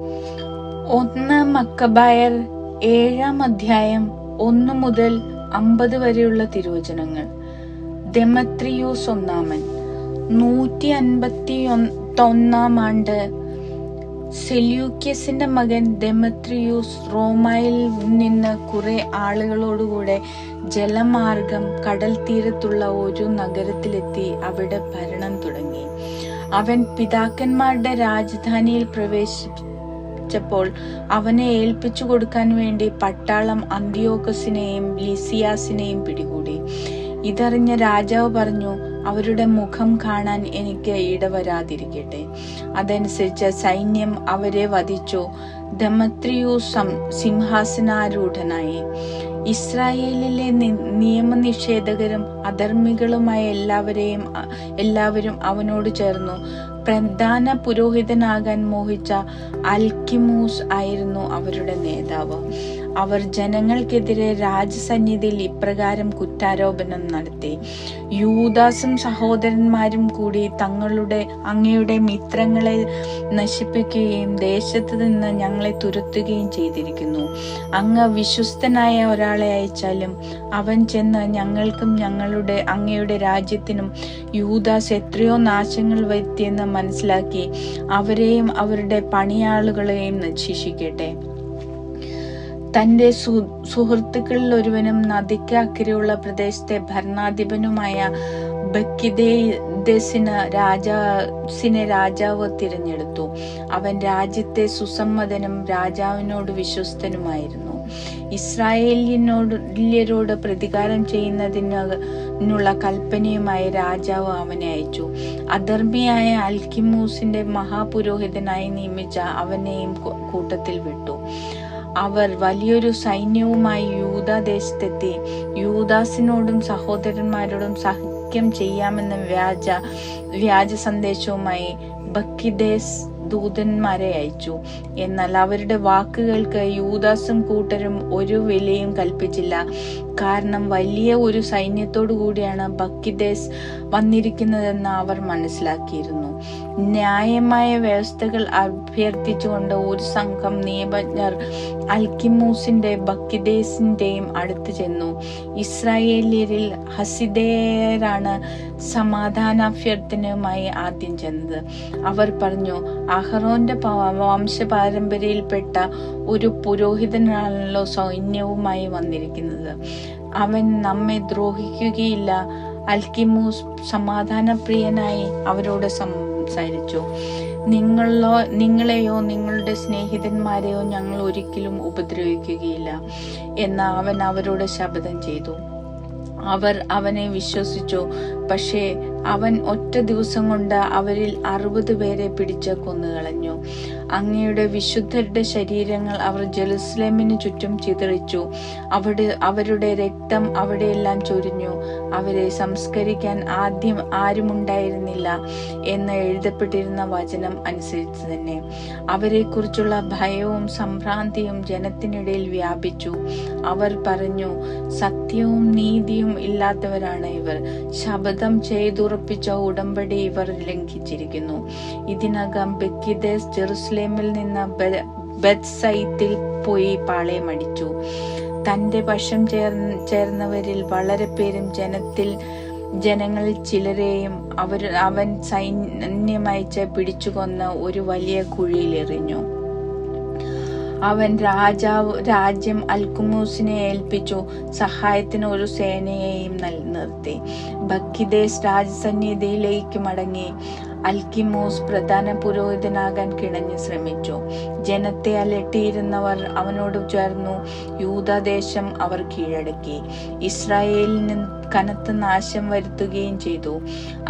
1 മക്കബായർ 7-ാം അധ്യായം 1 മുതൽ 50 വരെയുള്ള തിരുവചനങ്ങൾ. ദെമത്രിയൂസ് ഒന്നാമൻ. 151-ാം ആണ്ട് സെല്യൂക്യസിന്റെ മകൻ ദെമത്രിയൂസ് റോമായിൽ നിന്ന് കുറെ ആളുകളോടുകൂടെ ജലമാർഗം കടൽ തീരത്തുള്ള ഒരു നഗരത്തിലെത്തി അവിടെ ഭരണം തുടങ്ങി. അവൻ പിതാക്കന്മാരുടെ രാജധാനിയിൽ പ്രവേശിച്ചപ്പോൾ അവനെ ഏൽപ്പിച്ചു കൊടുക്കാൻ വേണ്ടി പട്ടാളം അന്തിയോക്കസിനെയും ലിസിയാസിനെയും പിടികൂടി. ഇതറിഞ്ഞ രാജാവ് പറഞ്ഞു, അവരുടെ മുഖം കാണാൻ എനിക്ക് ഇടവരാതിരിക്കട്ടെ. അതനുസരിച്ച് സൈന്യം അവരെ വധിച്ചു. ദെമത്രിയൂസ് സിംഹാസനാരൂഢനായി. ഇസ്രായേലിലെ നിയമനിഷേധകരും അധർമ്മികളുമായ എല്ലാവരും അവനോട് ചേർന്നു. പ്രധാന പുരോഹിതനാകാൻ മോഹിച്ച അൽക്കിമൂസ് ആയിരുന്നു അവരുടെ നേതാവ്. അവർ ജനങ്ങൾക്കെതിരെ രാജസന്നിധിയിൽ ഇപ്രകാരം കുറ്റാരോപണം നടത്തി: യൂദാസും സഹോദരന്മാരും കൂടി അങ്ങയുടെ മിത്രങ്ങളെ നശിപ്പിക്കുകയും ദേശത്ത് നിന്ന് ഞങ്ങളെ തുരത്തുകയും ചെയ്തിരിക്കുന്നു. അങ്ങ് വിശ്വസ്തനായ ഒരാളെ അയച്ചാലും അവൻ ചെന്ന് ഞങ്ങൾക്കും അങ്ങയുടെ രാജ്യത്തിനും യൂദാസ് എത്രയോ നാശങ്ങൾ വരുത്തിയെന്ന് മനസ്സിലാക്കി അവരെയും അവരുടെ പണിയാളുകളെയും ശിക്ഷിക്കട്ടെ. തന്റെ സുഹൃത്തുക്കളിൽ ഒരുവനും നദിക്ക് അക്കരെയുള്ള പ്രദേശത്തെ ഭരണാധിപനുമായ ബക്കിദേസിനെ രാജാവ് തിരഞ്ഞെടുത്തു. അവൻ രാജ്യത്തെ സുസമ്മതനും രാജാവിനോട് വിശ്വസ്തനുമായിരുന്നു. ഇസ്രായേലിയരോട് പ്രതികാരം ചെയ്യുന്നതിനുള്ള കൽപ്പനയുമായി രാജാവ് അവനെ അയച്ചു. അധർമ്മിയായ അൽക്കിമൂസിന്റെ മഹാപുരോഹിതനായി നിയമിച്ച അവനെയും കൂട്ടത്തിൽ വിട്ടു. അവർ വലിയൊരു സൈന്യവുമായി യൂദാദേശത്തെത്തി യൂദാസിനോടും സഹോദരന്മാരോടും സഖ്യം ചെയ്യാമെന്ന വ്യാജ സന്ദേശവുമായി ബക്കിദേസ് ദൂതന്മാരെ അയച്ചു. എന്നാൽ അവരുടെ വാക്കുകൾക്ക് യൂദാസും കൂട്ടരും ഒരു വിലയും കൽപ്പിച്ചില്ല. കാരണം വലിയ ഒരു സൈന്യത്തോടു കൂടിയാണ് ബക്കിദേസ് വന്നിരിക്കുന്നതെന്ന് അവർ മനസ്സിലാക്കിയിരുന്നു. ന്യായമായ വ്യവസ്ഥകൾ അഭ്യർത്ഥിച്ചുകൊണ്ട് ഒരു സംഘം നിയമജ്ഞർ അൽക്കിമൂസിന്റെ ബക്കിദേസിന്റെയും അടുത്ത് ചെന്നു. ഇസ്രായേലിയരിൽ ഹസിദേയരാണ് സമാധാനാഭ്യർത്ഥനയുമായി ആദ്യം ചെന്നത്. അവർ പറഞ്ഞു, അഹറോന്റെ വംശപാരമ്പര്യയിൽപ്പെട്ട ഒരു പുരോഹിതനാണല്ലോ സൈന്യവുമായി വന്നിരിക്കുന്നത്. അവൻ നമ്മെ ദ്രോഹിക്കുകയില്ല. അൽക്കിമൂസ് സമാധാനപ്രിയനായി അവരോട് സംസാരിച്ചു. നിങ്ങളെയോ നിങ്ങളുടെ സ്നേഹിതന്മാരെയോ ഞങ്ങൾ ഒരിക്കലും ഉപദ്രവിക്കുകയില്ല എന്ന് അവൻ അവരോട് ശപഥം ചെയ്തു. അവർ അവനെ വിശ്വസിച്ചു. പക്ഷേ അവൻ ഒറ്റ ദിവസം കൊണ്ട് അവരിൽ 60 പേരെ പിടിച്ച് കൊന്നുകളഞ്ഞു. അങ്ങയുടെ വിശുദ്ധരുടെ ശരീരങ്ങൾ അവർ ജെറുസലേമിന് ചുറ്റും ചിതറിച്ചു. അവരുടെ രക്തം അവിടെയെല്ലാം ചൊരിഞ്ഞു. അവരെ സംസ്കരിക്കാൻ ആദ്യം ആരുമുണ്ടായിരുന്നില്ല എന്ന് എഴുതപ്പെട്ടിരുന്ന വചനം അനുസരിച്ച് തന്നെ അവരെ കുറിച്ചുള്ള ഭയവും സംഭ്രാന്തിയും ജനത്തിനിടയിൽ വ്യാപിച്ചു. അവർ പറഞ്ഞു, സത്യവും നീതിയും ഇല്ലാത്തവരാണ് ഇവർ. ശപഥം ചെയ്തുറപ്പിച്ച ഉടമ്പടി ഇവർ ലംഘിച്ചിരിക്കുന്നു. ഇതിനകം ബക്കിദേസ് ജെറുസലേമിൽ നിന്ന് ബത്സൈത്തിൽ പോയി പാളയമടിച്ചു. തന്റെ പക്ഷം ചേർന്നവരിൽ വളരെ പേരും ജനങ്ങളിൽ ചിലരെയും അവൻ സൈന്യമയച്ച് പിടിച്ചുകൊന്ന് ഒരു വലിയ കുഴിയിലെറിഞ്ഞു. അവൻ രാജ്യം അൽക്കുമൂസിനെ ഏൽപ്പിച്ചു. സഹായത്തിന് ഒരു സേനയെയും നിർത്തി. ബക്കിദേസ് രാജസന്നിധിയിലേക്ക് മടങ്ങി. അൽക്കിമൂസ് പ്രധാന പുരോഹിതനാകാൻ കിണഞ്ഞു ശ്രമിച്ചു. ജനത്തെ അലട്ടിയിരുന്നവർ അവനോട് ചേർന്നു. യൂദാദേശം അവർ കീഴടക്കി. ഇസ്രായേലിന് കനത്ത നാശം വരുത്തുകയും ചെയ്തു.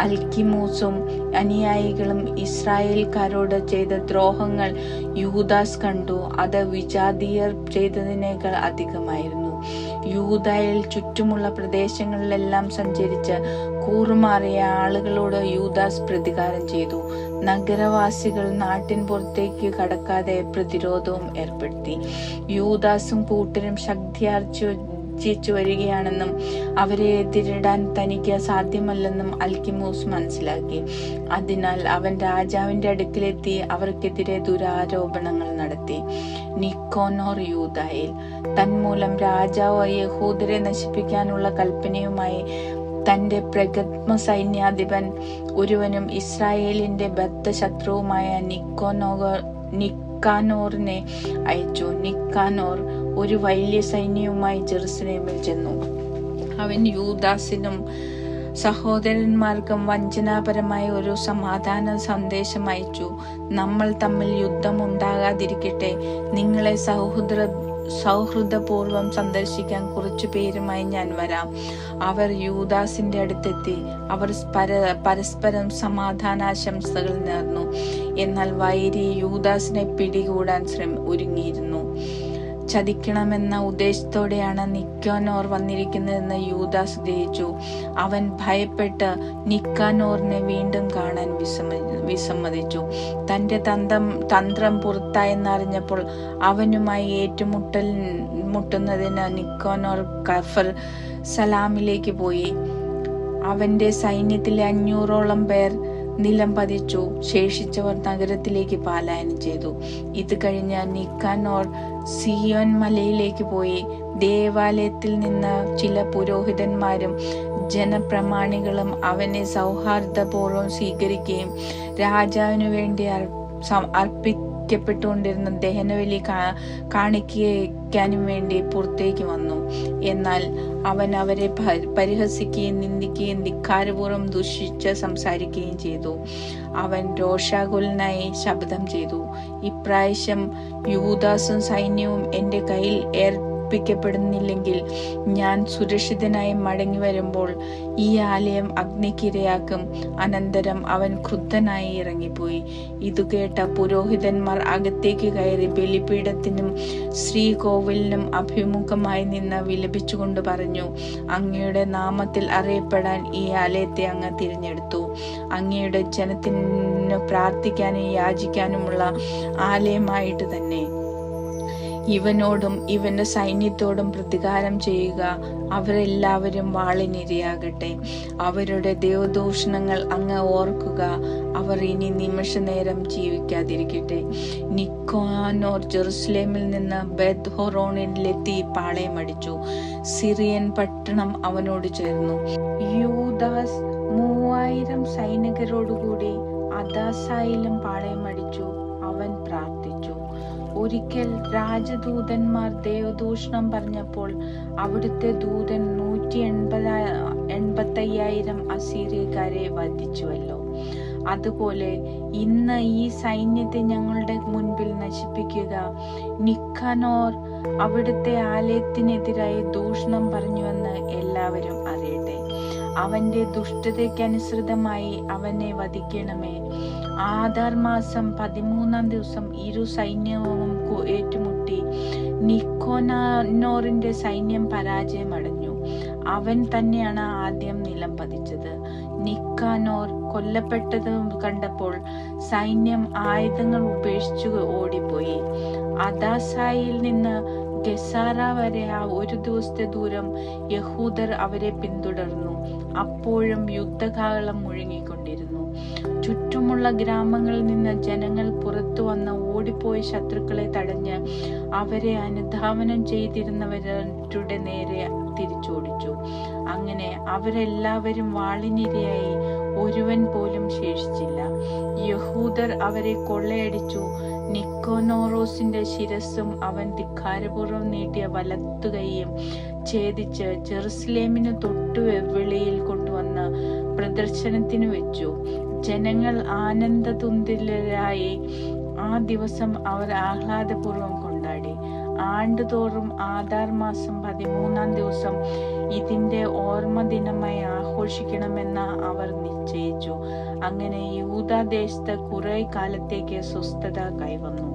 അൽക്കിമൂസും അനുയായികളും ഇസ്രായേൽക്കാരോട് ചെയ്ത ദ്രോഹങ്ങൾ യൂദാസ് കണ്ടു. അത് വിജാതീയർ ചെയ്തതിനേക്കാൾ അധികമായിരുന്നു. യൂദായിൽ ചുറ്റുമുള്ള പ്രദേശങ്ങളിലെല്ലാം സഞ്ചരിച്ച് കൂറുമാറിയ ആളുകളോട് യൂദാസ് പ്രതികാരം ചെയ്തു. നഗരവാസികൾ നാട്ടിൻ പുറത്തേക്ക് കടക്കാതെ പ്രതിരോധവും ഏർപ്പെടുത്തി. യൂദാസും കൂട്ടരും ആർജിച്ചു വരികയാണെന്നും അവരെ എതിരിടാൻ തനിക്ക് സാധ്യമല്ലെന്നും അൽക്കിമോസ് മനസ്സിലാക്കി. അതിനാൽ അവൻ രാജാവിന്റെ അടുക്കിലെത്തി അവർക്കെതിരെ ദുരാരോപണങ്ങൾ നടത്തി. നിക്കോനോർ യൂദായിൽ തന്മൂലം രാജാവ് യഹൂദരെ നശിപ്പിക്കാനുള്ള കൽപ്പനയുമായി തന്റെ പ്രഗത്ഭ സൈന്യാധിപൻ ഒരുവനും ഇസ്രായേലിന്റെ ബദ്ധശത്രുവുമായ നിക്കാനോറിനെ അയച്ചു. നിക്കാനോർ ഒരു വലിയ സൈന്യവുമായി ജെറുസലേമിൽ ചെന്നു. അവൻ യൂദാസിനും സഹോദരന്മാർക്കും വഞ്ചനാപരമായ ഒരു സമാധാന സന്ദേശം അയച്ചു. നമ്മൾ തമ്മിൽ യുദ്ധമുണ്ടാകാതിരിക്കട്ടെ, നിങ്ങളെ സൗഹൃദപൂർവം സന്ദർശിക്കാൻ കുറച്ചു പേരുമായി ഞാൻ വരാം. അവർ യൂദാസിന്റെ അടുത്തെത്തി. അവർ പരസ്പരം സമാധാനാശംസകൾ നേർന്നു. എന്നാൽ വൈരി യൂദാസിനെ പിടികൂടാൻ ഒരുങ്ങിയിരുന്നു. ചതിക്കണമെന്ന ഉദ്ദേശത്തോടെയാണ് നിക്കാനോർ വന്നിരിക്കുന്നതെന്ന് യൂദാസ് ഗ്രഹിച്ചു. അവൻ ഭയപ്പെട്ട് നിക്കാനോറിനെ വീണ്ടും കാണാൻ വിസമ്മതിച്ചു. തന്റെ തന്ത്രം പുറത്തായെന്നറിഞ്ഞപ്പോൾ അവനുമായി ഏറ്റുമുട്ടുന്നതിന് നിക്കാനോർ കഫർ സലാമിലേക്ക് പോയി. അവന്റെ സൈന്യത്തിലെ 500ഓളം പേർ നിലം പതിച്ചു. ശേഷിച്ചവർ നഗരത്തിലേക്ക് പലായനം ചെയ്തു. ഇത് കഴിഞ്ഞ് നിക്കാനോർ സിയോൻ മലയിലേക്ക് പോയി. ദേവാലയത്തിൽ നിന്ന് ചില പുരോഹിതന്മാരും ജനപ്രമാണികളും അവനെ സൗഹാർദ്ദപൂർവ്വം സ്വീകരിക്കുകയും രാജാവിനു വേണ്ടി അർപ്പിക്കപ്പെട്ടുകൊണ്ടിരുന്ന ദഹനബലി കാണിക്കാനും വേണ്ടി പുറത്തേക്ക് വന്നു. എന്നാൽ അവൻ അവരെ പരിഹസിക്കുകയും നിന്ദിക്കുകയും ധിക്കാരപൂർവ്വം ദുഷിച്ച് സംസാരിക്കുകയും ചെയ്തു. അവൻ രോഷാകുലനായി ശബ്ദം ചെയ്തു, ഇപ്രാവശ്യം യൂദാസും സൈന്യവും എന്റെ കയ്യിൽ ഏൽപ്പിക്കപ്പെടുന്നില്ലെങ്കിൽ ഞാൻ സുരക്ഷിതനായി മടങ്ങി വരുമ്പോൾ ഈ ആലയം അഗ്നിക്കിരയാക്കും. അനന്തരം അവൻ ക്രുദ്ധനായി ഇറങ്ങിപ്പോയി. ഇതു കേട്ട പുരോഹിതന്മാർ അകത്തേക്ക് കയറി ബലിപീഠത്തിനും ശ്രീകോവിലിനും അഭിമുഖമായി നിന്ന് വിലപിച്ചുകൊണ്ട് പറഞ്ഞു, അങ്ങയുടെ നാമത്തിൽ അറിയപ്പെടാൻ ഈ ആലയത്തെ അങ്ങ് തിരഞ്ഞെടുത്തു. അങ്ങയുടെ ജനത്തിന് പ്രാർത്ഥിക്കാനും യാചിക്കാനുമുള്ള ആലയമായിട്ട് തന്നെ. ഇവനോടും ഇവന്റെ സൈന്യത്തോടും പ്രതികാരം ചെയ്യുക. അവരെല്ലാവരും വാളിനിരയാകട്ടെ. അവരുടെ ദേവദൂഷണങ്ങൾ അങ്ങ് ഓർക്കുക. അവർ ഇനി നിമിഷനേരം ജീവിക്കാതിരിക്കട്ടെ. നിക്കാനോർ ജെറുസലേമിൽ നിന്ന് ബെത് ഹൊറോണിലെത്തി പാളയമടിച്ചു. സിറിയൻ പട്ടണം അവനോട് ചേർന്നു. യൂദാസ് 3000 സൈനികരോടുകൂടി അദാസായിലും പാളയമടിച്ചു. അവൻ പ്രാർത്ഥിച്ചു. ഒരിക്കൽ രാജദൂതന്മാർ ദേവദൂഷണം പറഞ്ഞപ്പോൾ അവിടുത്തെ ദൂതൻ 185,000 അസീറിയക്കാരെ വധിച്ചുവല്ലോ. അതുപോലെ ഇന്ന് ഈ സൈന്യത്തെ ഞങ്ങളുടെ മുൻപിൽ നശിപ്പിക്കുക. നിക്കാനോർ അവിടുത്തെ ആലയത്തിനെതിരായി ദൂഷണം പറഞ്ഞുവെന്ന് എല്ലാവരും അറിയട്ടെ. അവന്റെ ദുഷ്ടതയ്ക്കനുസൃതമായി അവനെ വധിക്കണമേ. ആദാർ മാസം 13-ാം ദിവസം ഇരു സൈന്യവും ഏറ്റുമുട്ടി. നിക്കോനോറിന്റെ സൈന്യം പരാജയമടഞ്ഞു. അവൻ തന്നെയാണ് ആദ്യം നിലം പതിച്ചത്. നിക്കാനോർ കൊല്ലപ്പെട്ടത് കണ്ടപ്പോൾ സൈന്യം ആയുധങ്ങൾ ഉപേക്ഷിച്ചു ഓടിപ്പോയി. അദാസായിൽ നിന്ന് ഗസാറ വരെ ആ ഒരു ദിവസത്തെ ദൂരം യഹൂദർ അവരെ പിന്തുടർന്നു. അപ്പോഴും യുദ്ധകാഹളം മുഴങ്ങിക്കൊണ്ടിരുന്നു. ചുറ്റുമുള്ള ഗ്രാമങ്ങളിൽ നിന്ന് ജനങ്ങൾ പുറത്തു വന്ന് ഓടിപ്പോയ ശത്രുക്കളെ തടഞ്ഞ് അവരെ അനുധാവനം ചെയ്തിരുന്നവരുടെ നേരെ തിരിച്ചോടിച്ചു. അങ്ങനെ അവരെല്ലാവരും വാളിനിരയായി, ഒരുവൻ പോലും ശേഷിച്ചില്ല. യഹൂദർ അവരെ കൊള്ളയടിച്ചു. നിക്കോനോറോസിന്റെ ശിരസ്സും അവൻ ധിക്കാരപൂർവ്വം നീട്ടിയ വലത്തുകൈയും ഛേദിച്ച് ജെറുസലേമിന് തൊട്ടു വെളിയിൽ കൊണ്ടുവന്ന് പ്രദർശനത്തിന് വെച്ചു. ജനങ്ങൾ ആനന്ദതുന്തിലരായി ആ ദിവസം അവർ ആഹ്ലാദപൂർവ്വം കൊണ്ടാടി. ആണ്ടുതോറും ആദാർ മാസം 13-ാം ദിവസം ഇതിന്റെ ഓർമ്മ ദിനമായി ആഘോഷിക്കണമെന്ന് അവർ നിശ്ചയിച്ചു. അങ്ങനെ യൂദാദേശത്ത് കുറെ കാലത്തേക്ക് സ്വസ്ഥത കൈവന്നു.